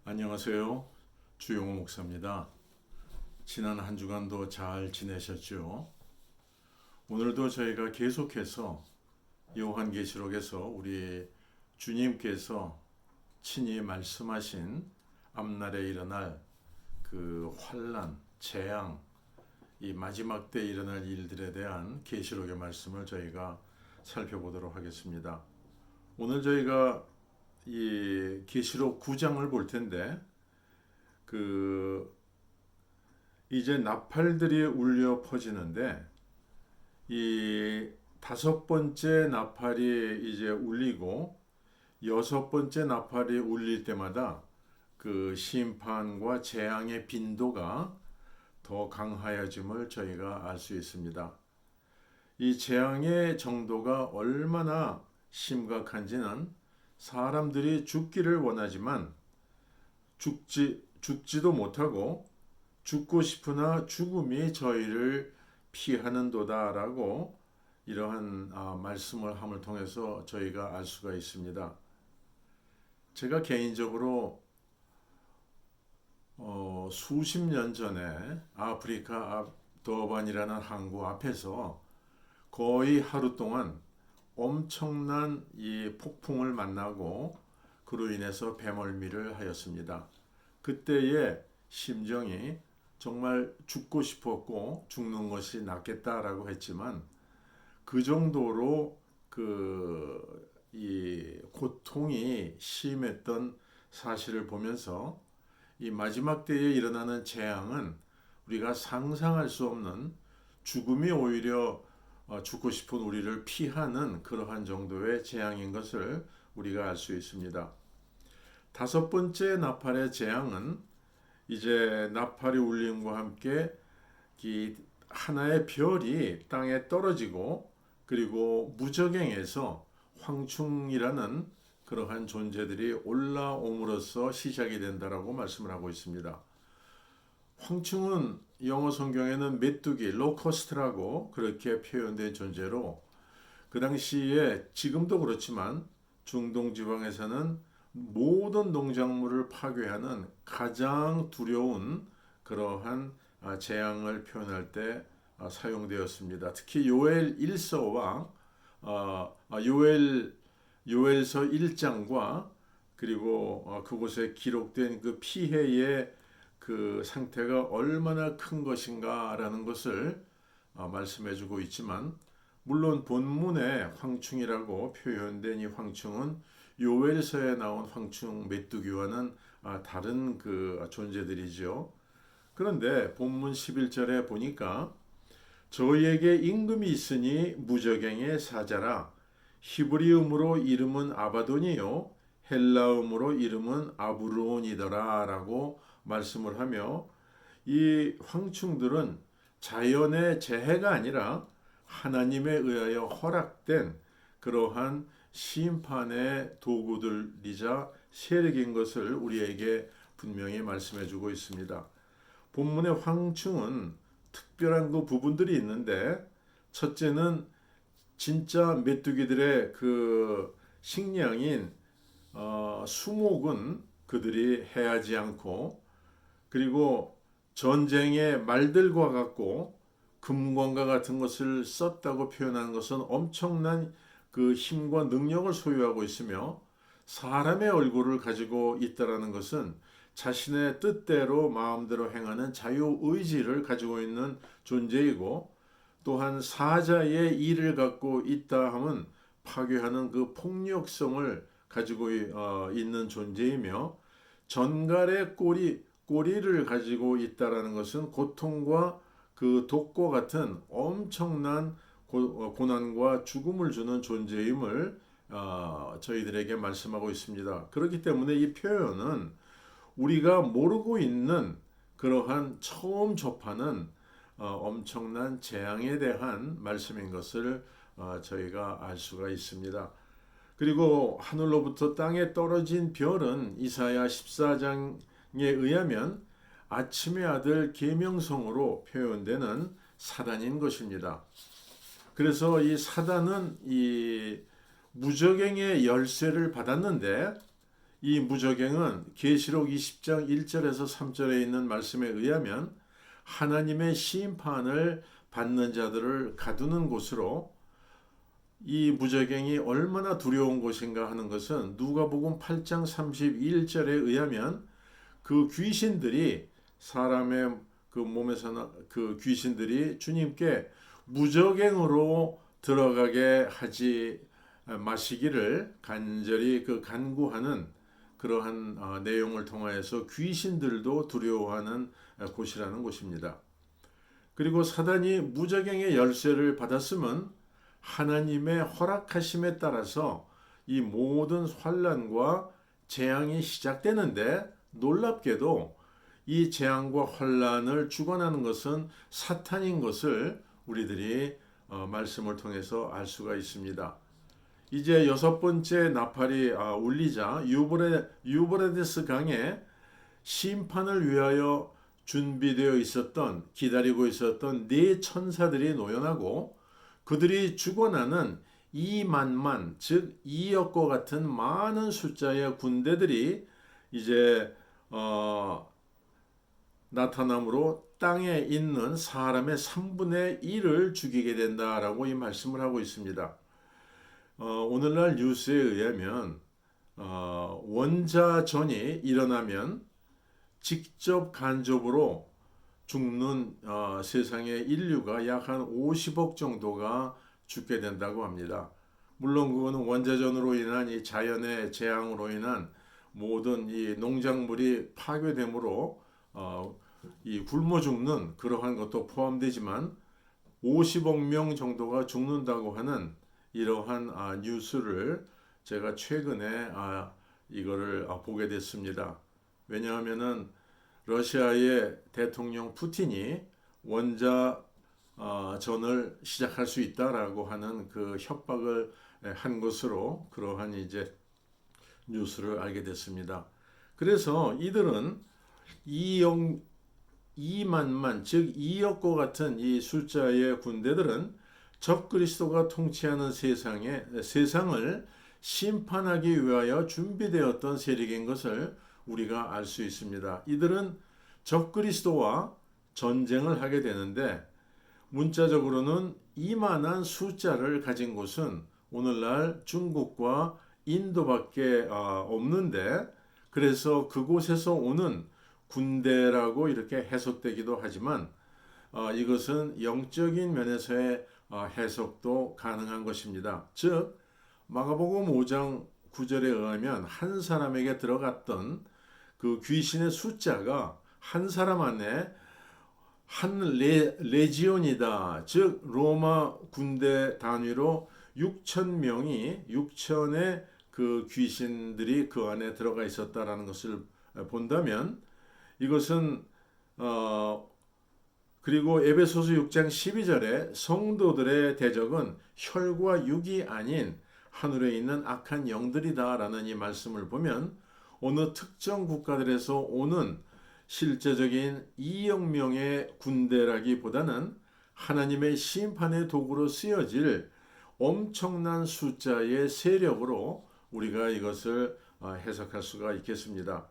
안녕하세요. 주용호 목사입니다. 지난 한 주간도 잘 지내셨죠? 오늘도 저희가 계속해서 요한계시록에서 우리 주님께서 친히 말씀하신 앞날에 일어날 그 환난, 재앙, 이 마지막 때 일어날 일들에 대한 계시록의 말씀을 저희가 살펴보도록 하겠습니다. 오늘 저희가 이 계시록 9장을 볼 텐데 그 이제 나팔들이 울려 퍼지는데 이 다섯 번째 나팔이 이제 울리고 여섯 번째 나팔이 울릴 때마다 그 심판과 재앙의 빈도가 더 강하여짐을 저희가 알 수 있습니다. 이 재앙의 정도가 얼마나 심각한지는 사람들이 죽기를 원하지만 죽지도 못하고 죽고 싶으나 죽음이 저희를 피하는도다라고 이러한 말씀을 함을 통해서 저희가 알 수가 있습니다. 제가 개인적으로 수십 년 전에 아프리카 더반이라는 항구 앞에서 거의 하루 동안 엄청난 이 폭풍을 만나고 그로 인해서 배멀미를 하였습니다. 그때의 심정이 정말 죽고 싶었고 죽는 것이 낫겠다라고 했지만 그 정도로 이 고통이 심했던 사실을 보면서 이 마지막 때에 일어나는 재앙은 우리가 상상할 수 없는 죽음이 오히려 죽고 싶은 우리를 피하는 그러한 정도의 재앙인 것을 우리가 알 수 있습니다. 다섯 번째 나팔의 재앙은 이제 나팔이 울림과 함께 이 하나의 별이 땅에 떨어지고 그리고 무저갱에서 황충이라는 그러한 존재들이 올라옴으로써 시작이 된다라고 말씀을 하고 있습니다. 황충은 영어 성경에는 메뚜기, 로커스트라고 그렇게 표현된 존재로 그 당시에 지금도 그렇지만 중동 지방에서는 모든 농작물을 파괴하는 가장 두려운 그러한 재앙을 표현할 때 사용되었습니다. 특히 요엘 1서와 요엘서 1장과 그리고 그곳에 기록된 그 피해의 그 상태가 얼마나 큰 것인가라는 것을 말씀해주고 있지만 물론 본문에 황충이라고 표현된 이 황충은 요엘서에 나온 황충 메뚜기와는 다른 그 존재들이죠. 그런데 본문 11절에 보니까 저희에게 임금이 있으니 무저갱의 사자라 히브리음으로 이름은 아바돈이요 헬라음으로 이름은 아브루온이더라 라고 말씀을 하며 이 황충들은 자연의 재해가 아니라 하나님에 의하여 허락된 그러한 심판의 도구들이자 세력인 것을 우리에게 분명히 말씀해 주고 있습니다. 본문의 황충은 특별한 그 부분들이 있는데 첫째는 진짜 메뚜기들의 그 식량인 수목은 그들이 해하지 않고 그리고 전쟁의 말들과 같고 금관과 같은 것을 썼다고 표현하는 것은 엄청난 그 힘과 능력을 소유하고 있으며 사람의 얼굴을 가지고 있다라는 것은 자신의 뜻대로 마음대로 행하는 자유의지를 가지고 있는 존재이고 또한 사자의 이를 갖고 있다 하면 파괴하는 그 폭력성을 가지고 있는 존재이며 전갈의 꼬리를 가지고 있다라는 것은 고통과 그 독과 같은 엄청난 고난과 죽음을 주는 존재임을 저희들에게 말씀하고 있습니다. 그렇기 때문에 이 표현은 우리가 모르고 있는 그러한 처음 접하는 엄청난 재앙에 대한 말씀인 것을 저희가 알 수가 있습니다. 그리고 하늘로부터 땅에 떨어진 별은 이사야 14장에 의하면 아침의 아들 계명성으로 표현되는 사단인 것입니다. 그래서 이 사단은 이 무저갱의 열쇠를 받았는데 이 무저갱은 계시록 20장 1절에서 3절에 있는 말씀에 의하면 하나님의 심판을 받는 자들을 가두는 곳으로, 이 무저갱이 얼마나 두려운 곳인가 하는 것은 누가복음 8장 31절에 의하면 그 귀신들이, 사람의 그 몸에서 그 귀신들이 주님께 무저갱으로 들어가게 하지 마시기를 간절히 그 간구하는 그러한 내용을 통하여서 귀신들도 두려워하는 곳이라는 곳입니다. 그리고 사단이 무저갱의 열쇠를 받았으면 하나님의 허락하심에 따라서 이 모든 환난과 재앙이 시작되는데, 놀랍게도 이 재앙과 환난을 주관하는 것은 사탄인 것을 우리들이 말씀을 통해서 알 수가 있습니다. 이제 여섯 번째 나팔이 울리자 유브라데스 강에 심판을 위하여 준비되어 있었던, 기다리고 있었던 네 천사들이 노연하고 그들이 죽어나는 2만만, 즉 2억과 같은 많은 숫자의 군대들이 이제 나타남으로 땅에 있는 사람의 3분의 1을 죽이게 된다라고 이 말씀을 하고 있습니다. 오늘날 뉴스에 의하면 원자전이 일어나면 직접 간접으로 죽는 세상의 인류가 약 한 50억 정도가 죽게 된다고 합니다. 물론 그거는 원자전으로 인한 이 자연의 재앙으로 인한 모든 이 농작물이 파괴됨으로 이 굶어 죽는 그러한 것도 포함되지만 50억 명 정도가 죽는다고 하는 이러한 뉴스를 제가 최근에 이거를 보게 됐습니다. 왜냐하면은 러시아의 대통령 푸틴이 원자전을 시작할 수 있다라고 하는 그 협박을 한 것으로 그러한 이제 뉴스를 알게 됐습니다. 그래서 이들은 2만만, 즉 2억과 같은 이 숫자의 군대들은 적그리스도가 통치하는 세상을 심판하기 위하여 준비되었던 세력인 것을 우리가 알 수 있습니다. 이들은 적그리스도와 전쟁을 하게 되는데, 문자적으로는 이만한 숫자를 가진 곳은 오늘날 중국과 인도밖에 없는데, 그래서 그곳에서 오는 군대라고 이렇게 해석되기도 하지만 이것은 영적인 면에서의 해석도 가능한 것입니다. 즉 마가복음 5장 9절에 의하면 한 사람에게 들어갔던 그 귀신의 숫자가 한 사람 안에 한 레지온이다. 즉 로마 군대 단위로 6,000명이 6천의 그 귀신들이 그 안에 들어가 있었다라는 것을 본다면, 이것은 그리고 에베소서 6장 12절에 성도들의 대적은 혈과 육이 아닌 하늘에 있는 악한 영들이다라는 이 말씀을 보면, 어느 특정 국가들에서 오는 실제적인 2억 명의 군대라기보다는 하나님의 심판의 도구로 쓰여질 엄청난 숫자의 세력으로 우리가 이것을 해석할 수가 있겠습니다.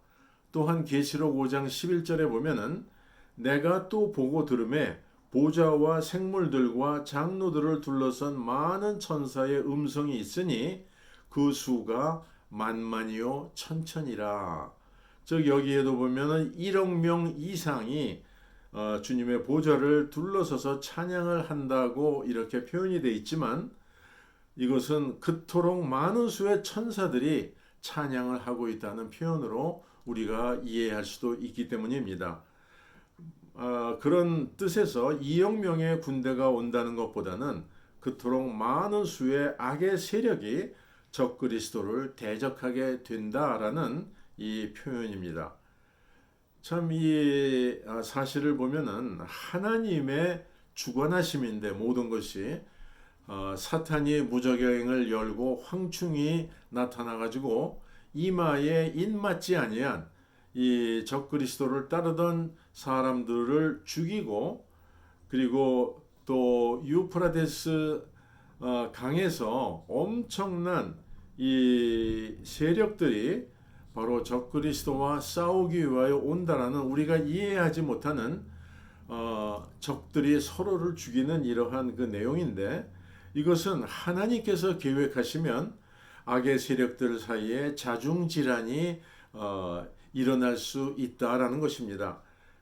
또한 계시록 5장 11절에 보면은 내가 또 보고 들음에 보좌와 생물들과 장로들을 둘러선 많은 천사의 음성이 있으니 그 수가 만만이요 천천이라. 즉 여기에도 보면은 1억 명 이상이 주님의 보좌를 둘러서서 찬양을 한다고 이렇게 표현이 되어 있지만, 이것은 그토록 많은 수의 천사들이 찬양을 하고 있다는 표현으로 우리가 이해할 수도 있기 때문입니다. 그런 뜻에서 2억 명의 군대가 온다는 것보다는 그토록 많은 수의 악의 세력이 적그리스도를 대적하게 된다라는 이 표현입니다. 참 이 사실을 보면은 하나님의 주관하심인데, 모든 것이 사탄이 무저갱을 열고 황충이 나타나 가지고 이마에 인맞지 아니한 이 적그리스도를 따르던 사람들을 죽이고, 그리고 또 유프라데스 강에서 엄청난 이 세력들이 바로 적그리스도와 싸우기 위하여 온다라는 우리가 이해하지 못하는 적들이 서로를 죽이는 이러한 그 내용인데, 이것은 하나님께서 계획하시면 악의 세력들 사이에 자중질환이 일어날 수 있다라는 것입니다.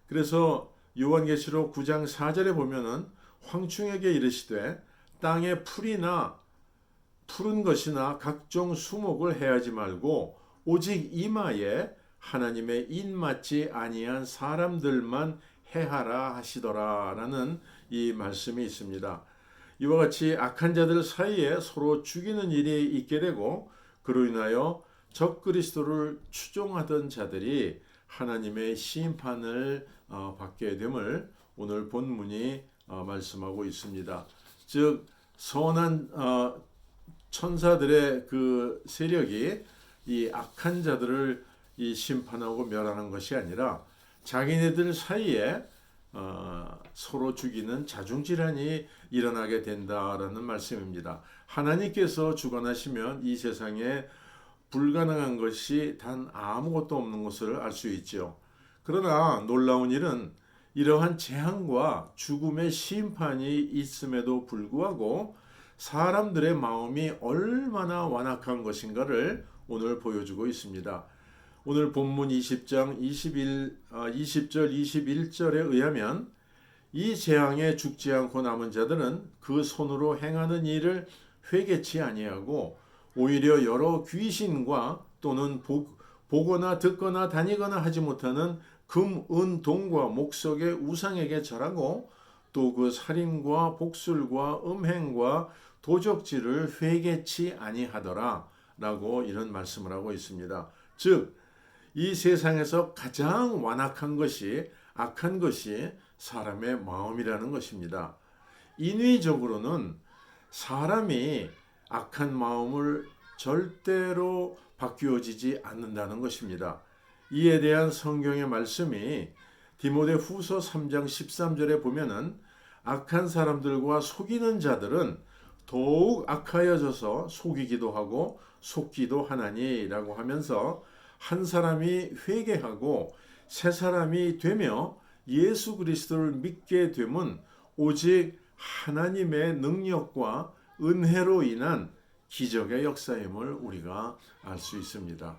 그래서 요한계시록 9장 4절에 보면은 황충에게 이르시되 땅에 풀이나 푸른 것이나 각종 수목을 해하지 말고 오직 이마에 하나님의 입맞지 아니한 사람들만 해하라 하시더라라는 이 말씀이 있습니다. 이와 같이 악한 자들 사이에 서로 죽이는 일이 있게 되고, 그로 인하여 적그리스도를 추종하던 자들이 하나님의 심판을 받게 됨을 오늘 본문이 말씀하고 있습니다. 즉 선한 천사들의 그 세력이 이 악한 자들을 이 심판하고 멸하는 것이 아니라 자기네들 사이에 서로 죽이는 자중질환이 일어나게 된다라는 말씀입니다. 하나님께서 주관하시면 이 세상에 불가능한 것이 단 아무것도 없는 것을 알 수 있죠. 그러나 놀라운 일은 이러한 재앙과 죽음의 심판이 있음에도 불구하고 사람들의 마음이 얼마나 완악한 것인가를 오늘 보여주고 있습니다. 오늘 본문 20장 20절 21절에 의하면 이 재앙에 죽지 않고 남은 자들은 그 손으로 행하는 일을 회개치 아니하고 오히려 여러 귀신과 또는 보거나 듣거나 다니거나 하지 못하는 금, 은, 동과 목석의 우상에게 절하고 또 그 살인과 복술과 음행과 도적질을 회개치 아니하더라 라고 이런 말씀을 하고 있습니다. 즉 이 세상에서 가장 완악한 것이, 악한 것이 사람의 마음이라는 것입니다. 인위적으로는 사람이 악한 마음을 절대로 바뀌어지지 않는다는 것입니다. 이에 대한 성경의 말씀이 디모데 후서 3장 13절에 보면은 악한 사람들과 속이는 자들은 더욱 악하여져서 속이기도 하고 속기도 하나니라고 하면서 한 사람이 회개하고 새 사람이 되며 예수 그리스도를 믿게 됨은 오직 하나님의 능력과 은혜로 인한 기적의 역사임을 우리가 알 수 있습니다.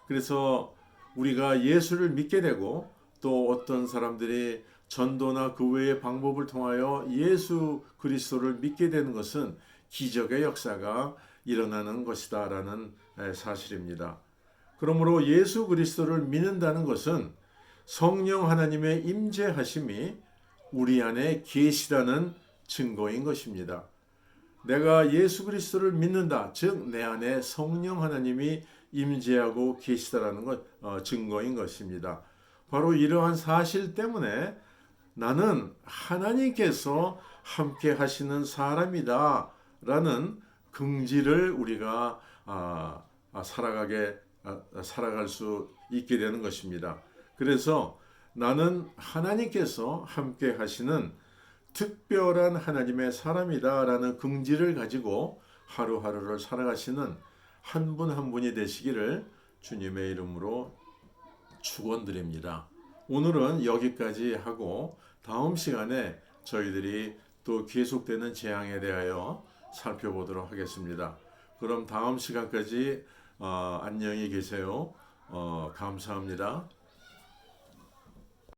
그래서 우리가 예수를 믿게 되고 또 어떤 사람들이 전도나 그 외의 방법을 통하여 예수 그리스도를 믿게 되는 것은 기적의 역사가 일어나는 것이다라는 사실입니다. 그러므로 예수 그리스도를 믿는다는 것은 성령 하나님의 임재하심이 우리 안에 계시다는 증거인 것입니다. 내가 예수 그리스도를 믿는다, 즉 내 안에 성령 하나님이 임재하고 계시다라는 것 증거인 것입니다. 바로 이러한 사실 때문에 나는 하나님께서 함께 하시는 사람이다라는 긍지를 우리가 살아갈 수 있게 되는 것입니다. 그래서 나는 하나님께서 함께 하시는 특별한 하나님의 사람이다라는 긍지를 가지고 하루하루를 살아가시는 한 분 한 분이 되시기를 주님의 이름으로 축원드립니다. 오늘은 여기까지 하고 다음 시간에 저희들이 또 계속되는 재앙에 대하여 살펴보도록 하겠습니다. 그럼 다음 시간까지 안녕히 계세요. 감사합니다.